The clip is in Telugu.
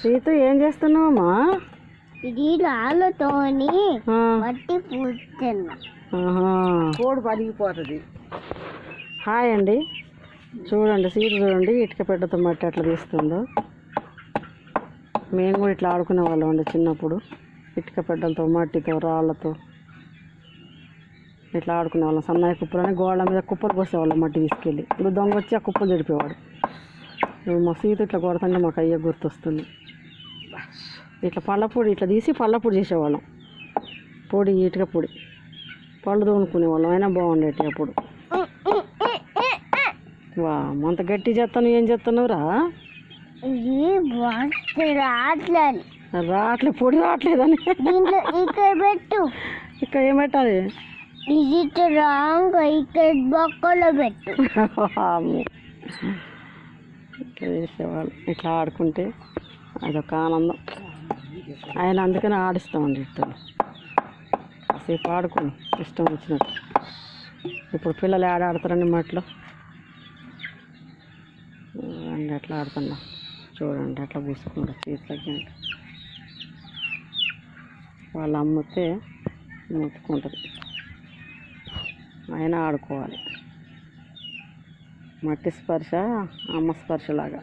సీతు ఏం చేస్తున్నావమ్మా? ఇది రాళ్ళతోని మట్టి పూస్తున్నా. కోడి పలిగిపోతుంది. హాయ్ అండి, చూడండి సీత చూడండి ఇటుక పెట్టతో మట్టి అట్లా తీస్తుందో. మేము కూడా ఇట్లా ఆడుకునే వాళ్ళం అండి చిన్నప్పుడు. ఇటుక పెట్టలతో మట్టితో రాళ్ళతో ఇట్లా ఆడుకునే వాళ్ళం. సన్నాయి కుప్పలని గోడల మీద కుప్పలు పోసేవాళ్ళం మట్టి తీసుకెళ్ళి. ఇప్పుడు దొంగ వచ్చి ఆ కుప్పలు చెడిపేవాడు. ఇప్పుడు మా సీత ఇట్లా కొడుతుంటే మాకు అయ్యే గుర్తొస్తుంది. ఇట్లా పళ్ళపొడి ఇట్లా తీసి పళ్ళపొడి చేసేవాళ్ళం. పొడి ఇటుక పొడి పళ్ళు తోనుకునేవాళ్ళం. అయినా బాగుండేటి అప్పుడు. వా అంత గట్టి చేస్తాను. ఏం చేస్తున్నావురా? రావట్లేదు, పొడి రావట్లేదని. ఇక్కడ పెట్టు. ఇక్కడ ఏం పెట్టాలి? ఇది ఇక్కడ బొక్కలో పెట్టు. ఇట్లా చేసేవాళ్ళు. ఇట్లా ఆడుకుంటే అదొక ఆనందం. ఆయన అందుకని ఆడిస్తామండి. ఇట్లా కాసేపు ఆడుకొని ఇష్టం వచ్చినట్టు. ఇప్పుడు పిల్లలు ఆడతారండి మట్లో. అండి ఎట్లా ఆడుతున్నా చూడండి. అట్లా పూసుకుంటారు చేతులకి. వాళ్ళు అమ్మితే మొత్తుకుంటుంది. అయినా ఆడుకోవాలి. మట్టి స్పర్శ అమ్మ స్పర్శలాగా.